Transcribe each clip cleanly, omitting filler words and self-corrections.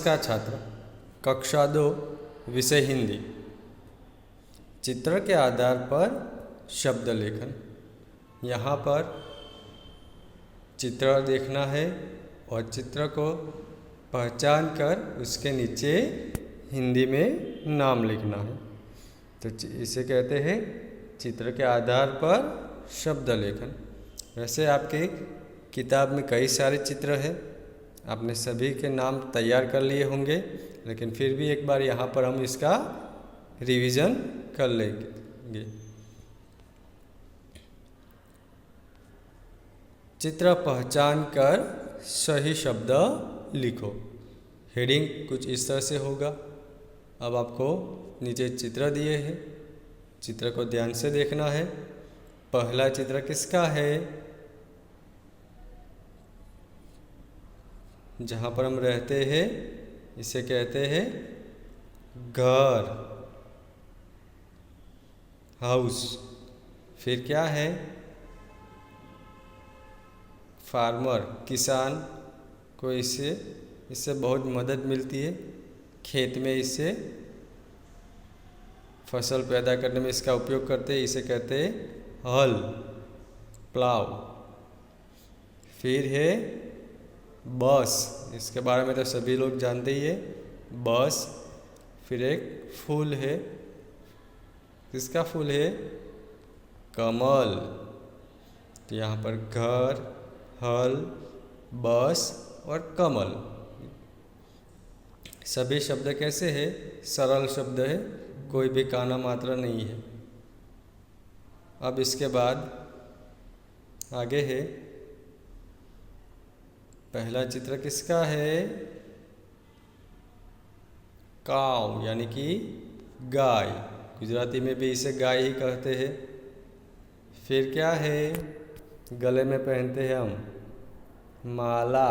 नमस्कार छात्र। कक्षा 2 विषय हिंदी। चित्र के आधार पर शब्द लेखन। यहाँ पर चित्र देखना है और चित्र को पहचान कर उसके नीचे हिंदी में नाम लिखना है। तो इसे कहते हैं चित्र के आधार पर शब्द लेखन। वैसे आपके किताब में कई सारे चित्र हैं, आपने सभी के नाम तैयार कर लिए होंगे, लेकिन फिर भी एक बार यहाँ पर हम इसका रिवीजन कर लेंगे। चित्र पहचान कर सही शब्द लिखो। हेडिंग कुछ इस तरह से होगा। अब आपको नीचे चित्र दिए हैं, चित्र को ध्यान से देखना है। पहला चित्र किसका है? जहाँ पर हम रहते हैं इसे कहते हैं घर, हाउस। फिर क्या है? फार्मर, किसान को इससे बहुत मदद मिलती है। खेत में इससे फसल पैदा करने में इसका उपयोग करते हैं, इसे कहते हैं हल, प्लाव। फिर है बस, इसके बारे में तो सभी लोग जानते ही है, बस। फिर एक फूल है, किसका फूल है? कमल। तो यहाँ पर घर, हल, बस और कमल, सभी शब्द कैसे है? सरल शब्द है, कोई भी काना मात्रा नहीं है। अब इसके बाद आगे है, पहला चित्र किसका है? काव यानी कि गाय, गुजराती में भी इसे गाय ही कहते हैं। फिर क्या है? गले में पहनते हैं हम, माला।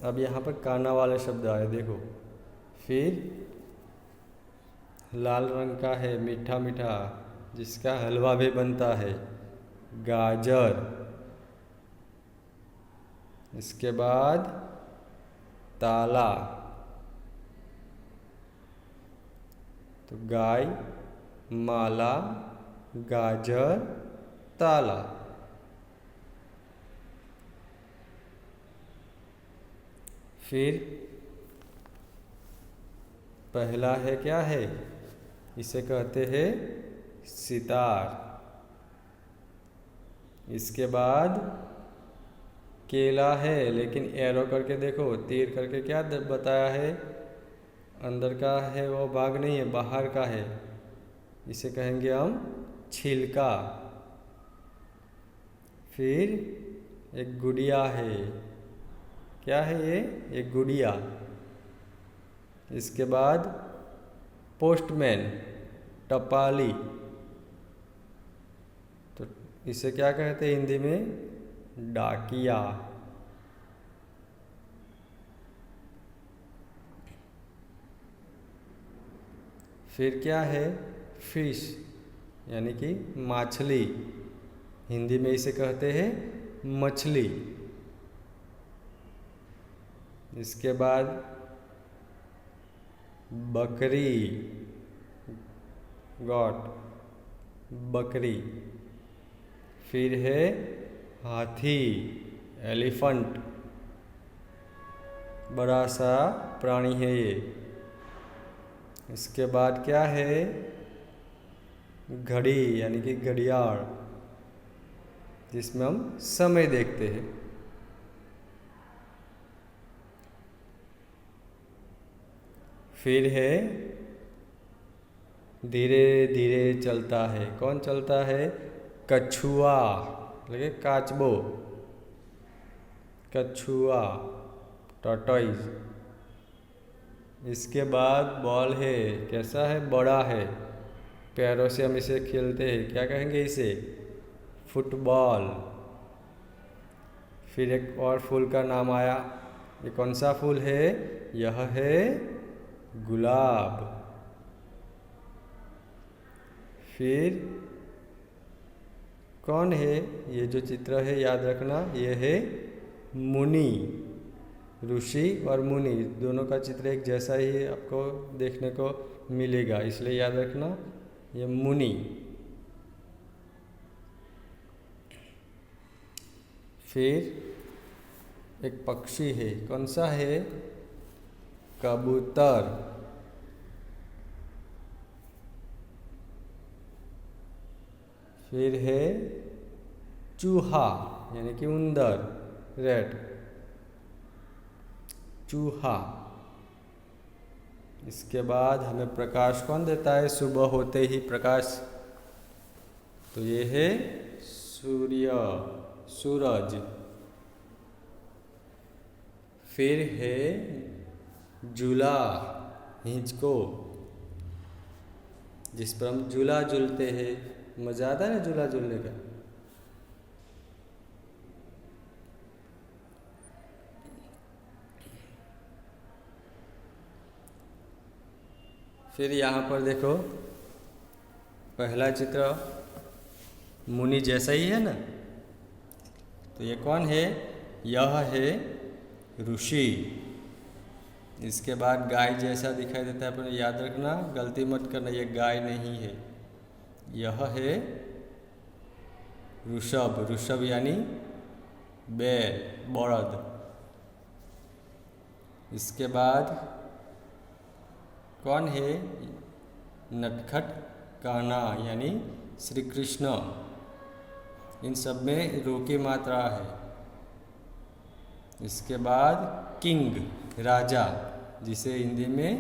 अब यहाँ पर काना वाले शब्द आए, देखो। फिर लाल रंग का है, मीठा मीठा, जिसका हलवा भी बनता है, गाजर। इसके बाद ताला। तो गाय, माला, गाजर, ताला। फिर पहला है, क्या है? इसे कहते हैं सितार। इसके बाद केला है, लेकिन एरो करके देखो, तीर करके क्या बताया है? अंदर का है वो भाग नहीं है, बाहर का है, इसे कहेंगे हम छिलका। फिर एक गुड़िया है, क्या है ये? एक गुड़िया। इसके बाद पोस्टमैन, टपाली। तो इसे क्या कहते हैं हिंदी में? डाकिया। फिर क्या है? फिश यानी कि मछली, हिंदी में इसे कहते हैं मछली। इसके बाद बकरी, गॉट, बकरी। फिर है हाथी, एलिफेंट, बड़ा सा प्राणी है ये। इसके बाद क्या है? घड़ी यानी कि घड़ियाल, जिसमें हम समय देखते हैं। फिर है धीरे धीरे चलता है, कौन चलता है? कछुआ, लगे काचबो, कछुआ, टॉर्टोइज। इसके बाद बॉल है, कैसा है? बड़ा है, पैरों से हम इसे खेलते हैं, क्या कहेंगे इसे? फुटबॉल। फिर एक और फूल का नाम आया, ये कौन सा फूल है? यह है गुलाब। फिर कौन है? ये जो चित्र है याद रखना, ये है मुनि। ऋषि और मुनि दोनों का चित्र एक जैसा ही आपको देखने को मिलेगा, इसलिए याद रखना ये मुनि। फिर एक पक्षी है, कौन सा है? कबूतर। फिर है चूहा यानी कि उंदर, रैट, चूहा। इसके बाद हमें प्रकाश कौन देता है सुबह होते ही प्रकाश? तो ये है सूर्य, सूरज। फिर है झूला, हिंचको, जिस पर हम झूला झूलते हैं। मजा आता है ना झूला झूलने का। फिर यहाँ पर देखो, पहला चित्र मुनि जैसा ही है ना, तो ये कौन है? यह है ऋषि। इसके बाद गाय जैसा दिखाई देता है, पर याद रखना, गलती मत करना, ये गाय नहीं है, यह है ऋषभ। ऋषभ यानी बैल, बड़द। इसके बाद कौन है? नटखट कान्हा यानी श्री कृष्ण। इन सब में रू की मात्रा है। इसके बाद किंग, राजा, जिसे हिंदी में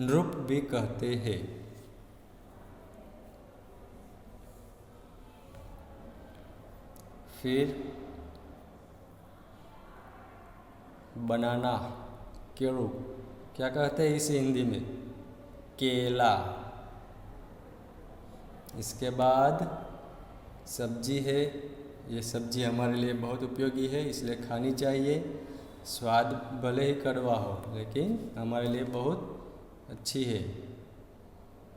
नृप भी कहते हैं। फिर बनाना, केड़ू, क्या कहते हैं इसे हिंदी में? केला। इसके बाद सब्जी है। ये सब्जी हमारे लिए बहुत उपयोगी है, इसलिए खानी चाहिए। स्वाद भले ही कड़वा हो, लेकिन हमारे लिए बहुत अच्छी है।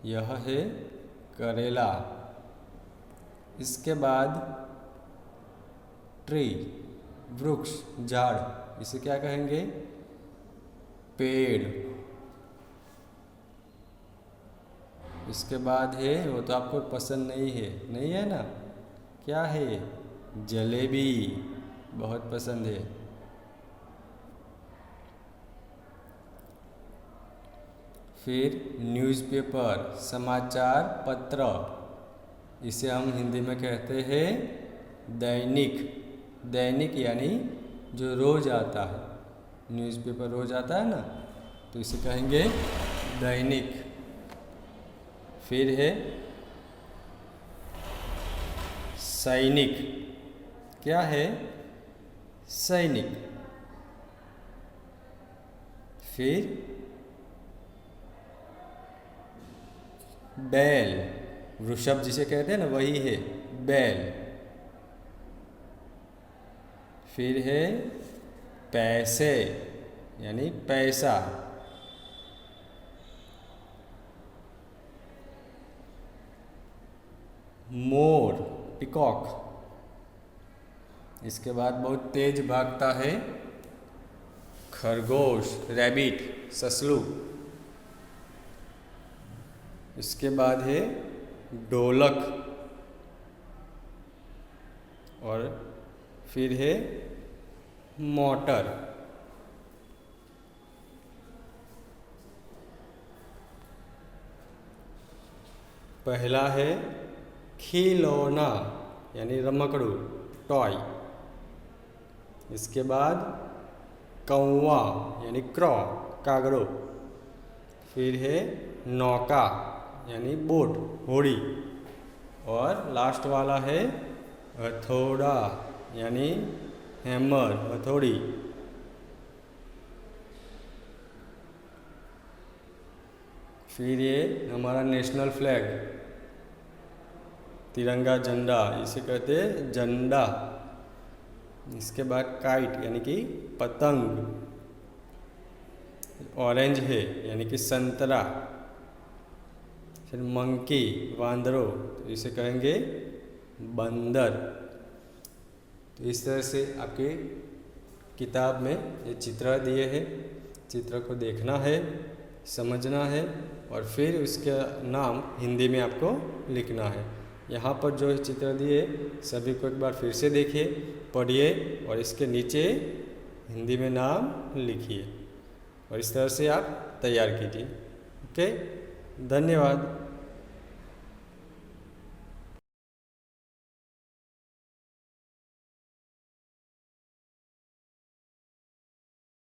यह है करेला। इसके बाद ट्री, वृक्ष, झाड़, इसे क्या कहेंगे? पेड़। इसके बाद है, वो तो आपको पसंद नहीं है, नहीं है ना, क्या है? जलेबी, बहुत पसंद है। फिर न्यूज़पेपर, समाचार पत्र, इसे हम हिंदी में कहते हैं दैनिक। दैनिक यानी जो रोज आता है, न्यूज़पेपर रोज आता है ना, तो इसे कहेंगे दैनिक। फिर है सैनिक। क्या है? सैनिक। फिर बैल, वृषभ जिसे कहते हैं ना, वही है बैल। फिर है पैसे यानी पैसा। मोर, पिकॉक। इसके बाद बहुत तेज भागता है खरगोश, रैबिट, ससलू। इसके बाद है ढोलक। और फिर है मोटर। पहला है खिलौना यानी रमकड़ू, टॉय। इसके बाद कौवा यानी क्रॉ, कागड़ो। फिर है नौका यानी बोट, होड़ी। और लास्ट वाला है हथौड़ा यानी हैमर, हथौड़ी। फिर ये हमारा नेशनल फ्लैग, तिरंगा झंडा, इसे कहते हैं झंडा। इसके बाद काइट यानी कि पतंग। ऑरेंज है यानी कि संतरा। फिर मंकी, वांदरो, तो इसे कहेंगे बंदर। तो इस तरह से आपके किताब में ये चित्र दिए हैं, चित्र को देखना है, समझना है और फिर उसका नाम हिंदी में आपको लिखना है। यहाँ पर जो चित्र दिए सभी को एक बार फिर से देखिए, पढ़िए और इसके नीचे हिंदी में नाम लिखिए और इस तरह से आप तैयार कीजिए। ओके, धन्यवाद।